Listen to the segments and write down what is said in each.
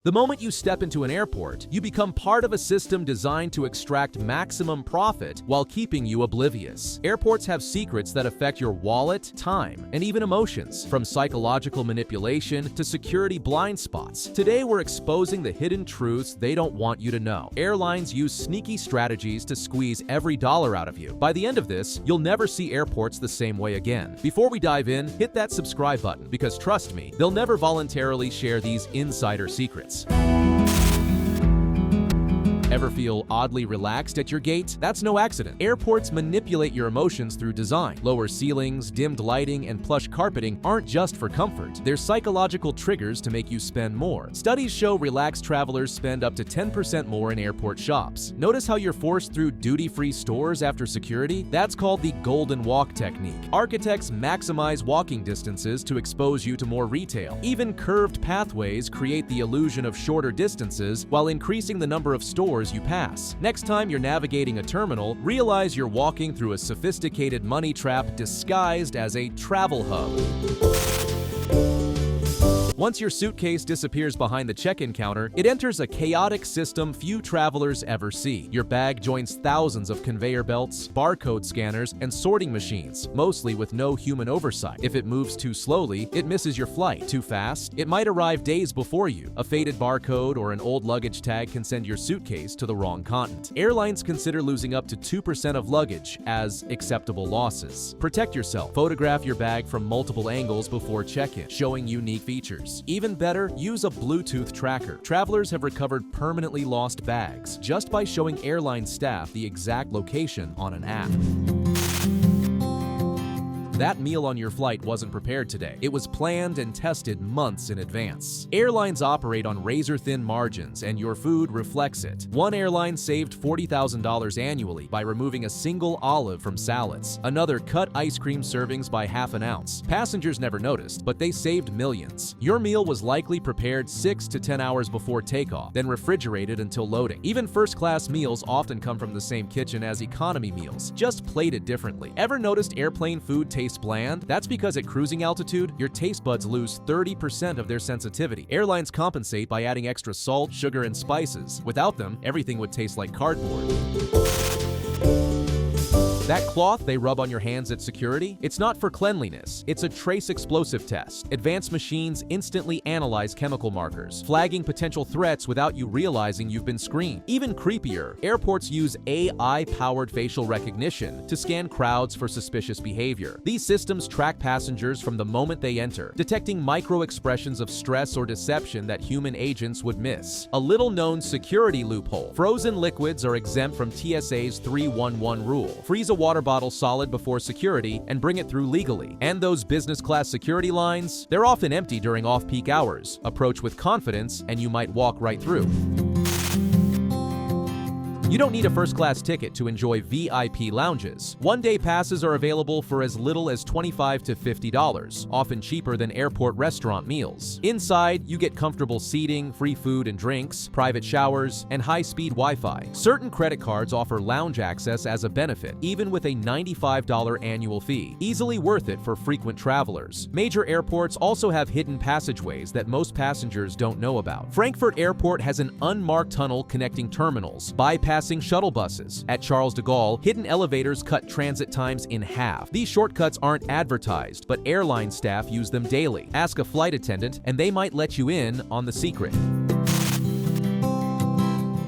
The moment you step into an airport, you become part of a system designed to extract maximum profit while keeping you oblivious. Airports have secrets that affect your wallet, time, and even emotions, from psychological manipulation to security blind spots. Today, we're exposing the hidden truths they don't want you to know. Airlines use sneaky strategies to squeeze every dollar out of you. By the end of this, you'll never see airports the same way again. Before we dive in, hit that subscribe button because trust me, they'll never voluntarily share these insider secrets. Ever feel oddly relaxed at your gate? That's no accident. Airports manipulate your emotions through design. Lower ceilings, dimmed lighting, and plush carpeting aren't just for comfort. They're psychological triggers to make you spend more. Studies show relaxed travelers spend up to 10% more in airport shops. Notice how you're forced through duty-free stores after security? That's called the golden walk technique. Architects maximize walking distances to expose you to more retail. Even curved pathways create the illusion of shorter distances while increasing the number of stores you pass. Next time you're navigating a terminal, realize you're walking through a sophisticated money trap disguised as a travel hub. Once your suitcase disappears behind the check-in counter, it enters a chaotic system few travelers ever see. Your bag joins thousands of conveyor belts, barcode scanners, and sorting machines, mostly with no human oversight. If it moves too slowly, it misses your flight. Too fast, it might arrive days before you. A faded barcode or an old luggage tag can send your suitcase to the wrong continent. Airlines consider losing up to 2% of luggage as acceptable losses. Protect yourself. Photograph your bag from multiple angles before check-in, showing unique features. Even better, use a Bluetooth tracker. Travelers have recovered permanently lost bags just by showing airline staff the exact location on an app. That meal on your flight wasn't prepared today. It was planned and tested months in advance. Airlines operate on razor-thin margins, and your food reflects it. One airline saved $40,000 annually by removing a single olive from salads. Another cut ice cream servings by half an ounce. Passengers never noticed, but they saved millions. Your meal was likely prepared 6 to 10 hours before takeoff, then refrigerated until loading. Even first-class meals often come from the same kitchen as economy meals, just plated differently. Ever noticed airplane food tastes bland? That's because at cruising altitude, your taste buds lose 30% of their sensitivity. Airlines compensate by adding extra salt, sugar, and spices. Without them, everything would taste like cardboard. That cloth they rub on your hands at security? It's not for cleanliness. It's a trace explosive test. Advanced machines instantly analyze chemical markers, flagging potential threats without you realizing you've been screened. Even creepier, airports use AI-powered facial recognition to scan crowds for suspicious behavior. These systems track passengers from the moment they enter, detecting micro-expressions of stress or deception that human agents would miss. A little-known security loophole. Frozen liquids are exempt from TSA's 311 rule. Freeze a water bottle solid before security and bring it through legally. And those business class security lines? They're often empty during off-peak hours. Approach with confidence and you might walk right through. You don't need a first-class ticket to enjoy VIP lounges. One-day passes are available for as little as $25 to $50, often cheaper than airport restaurant meals. Inside, you get comfortable seating, free food and drinks, private showers, and high-speed Wi-Fi. Certain credit cards offer lounge access as a benefit, even with a $95 annual fee. Easily worth it for frequent travelers. Major airports also have hidden passageways that most passengers don't know about. Frankfurt Airport has an unmarked tunnel connecting terminals, bypassing shuttle buses. At Charles de Gaulle, hidden elevators cut transit times in half. These shortcuts aren't advertised, but airline staff use them daily. Ask a flight attendant, and they might let you in on the secret.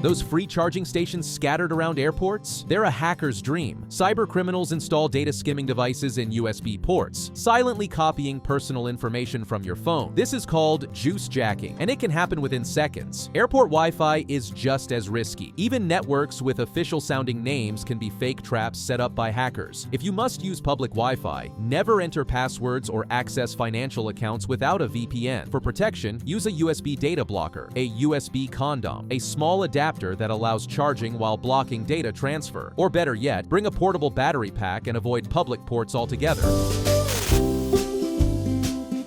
Those free charging stations scattered around airports? They're a hacker's dream. Cyber criminals install data skimming devices in USB ports, silently copying personal information from your phone. This is called juice jacking, and it can happen within seconds. Airport Wi-Fi is just as risky. Even networks with official-sounding names can be fake traps set up by hackers. If you must use public Wi-Fi, never enter passwords or access financial accounts without a VPN. For protection, use a USB data blocker, a USB condom, a small adapter that allows charging while blocking data transfer. Or better yet, bring a portable battery pack and avoid public ports altogether.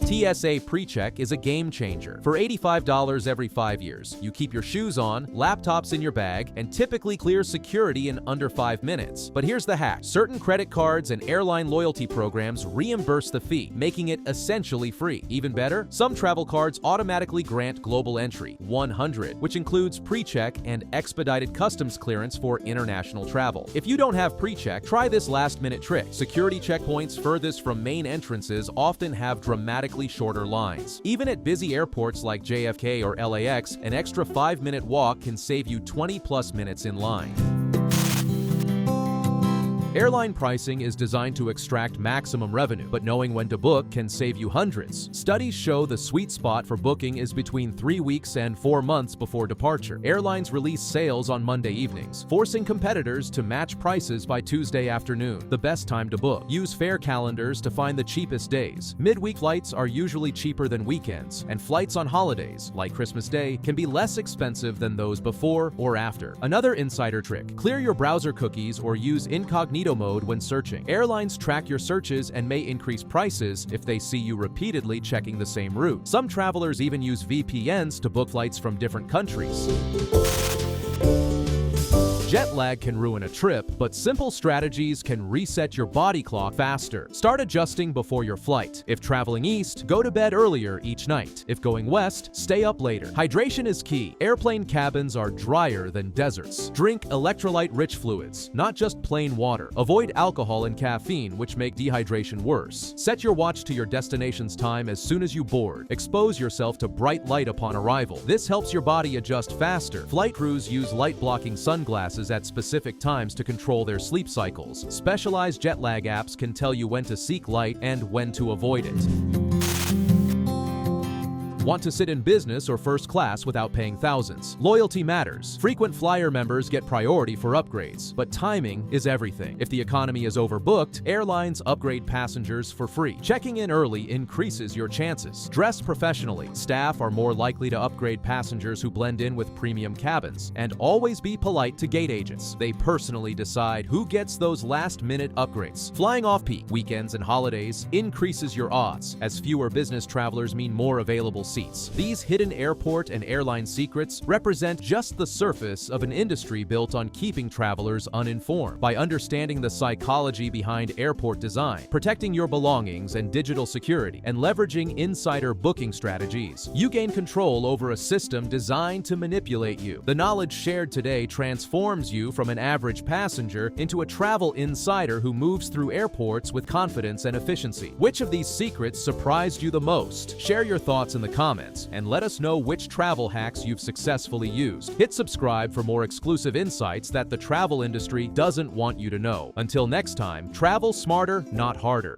TSA PreCheck is a game changer. For $85 every 5 years, you keep your shoes on, laptops in your bag, and typically clear security in under 5 minutes. But here's the hack. Certain credit cards and airline loyalty programs reimburse the fee, making it essentially free. Even better, some travel cards automatically grant Global Entry 100, which includes PreCheck and expedited customs clearance for international travel. If you don't have PreCheck, try this last-minute trick. Security checkpoints furthest from main entrances often have dramatically shorter lines. Even at busy airports like JFK or LAX, an extra 5-minute walk can save you 20+ minutes in line. Airline pricing is designed to extract maximum revenue, but knowing when to book can save you hundreds. Studies show the sweet spot for booking is between 3 weeks and 4 months before departure. Airlines release sales on Monday evenings, forcing competitors to match prices by Tuesday afternoon, the best time to book. Use fare calendars to find the cheapest days. Midweek flights are usually cheaper than weekends, and flights on holidays, like Christmas Day, can be less expensive than those before or after. Another insider trick: clear your browser cookies or use incognito mode when searching. Airlines track your searches and may increase prices if they see you repeatedly checking the same route. Some travelers even use VPNs to book flights from different countries. Jet lag can ruin a trip, but simple strategies can reset your body clock faster. Start adjusting before your flight. If traveling east, go to bed earlier each night. If going west, stay up later. Hydration is key. Airplane cabins are drier than deserts. Drink electrolyte-rich fluids, not just plain water. Avoid alcohol and caffeine, which make dehydration worse. Set your watch to your destination's time as soon as you board. Expose yourself to bright light upon arrival. This helps your body adjust faster. Flight crews use light-blocking sunglasses at specific times to control their sleep cycles. Specialized jet lag apps can tell you when to seek light and when to avoid it. Want to sit in business or first class without paying thousands? Loyalty matters. Frequent flyer members get priority for upgrades, but timing is everything. If the economy is overbooked, airlines upgrade passengers for free. Checking in early increases your chances. Dress professionally. Staff are more likely to upgrade passengers who blend in with premium cabins. And always be polite to gate agents. They personally decide who gets those last-minute upgrades. Flying off-peak, weekends, and holidays increases your odds, as fewer business travelers mean more available seats. These hidden airport and airline secrets represent just the surface of an industry built on keeping travelers uninformed. By understanding the psychology behind airport design, protecting your belongings and digital security, and leveraging insider booking strategies, you gain control over a system designed to manipulate you. The knowledge shared today transforms you from an average passenger into a travel insider who moves through airports with confidence and efficiency. Which of these secrets surprised you the most? Share your thoughts in the comments and let us know which travel hacks you've successfully used. Hit subscribe for more exclusive insights that the travel industry doesn't want you to know. Until next time, travel smarter, not harder.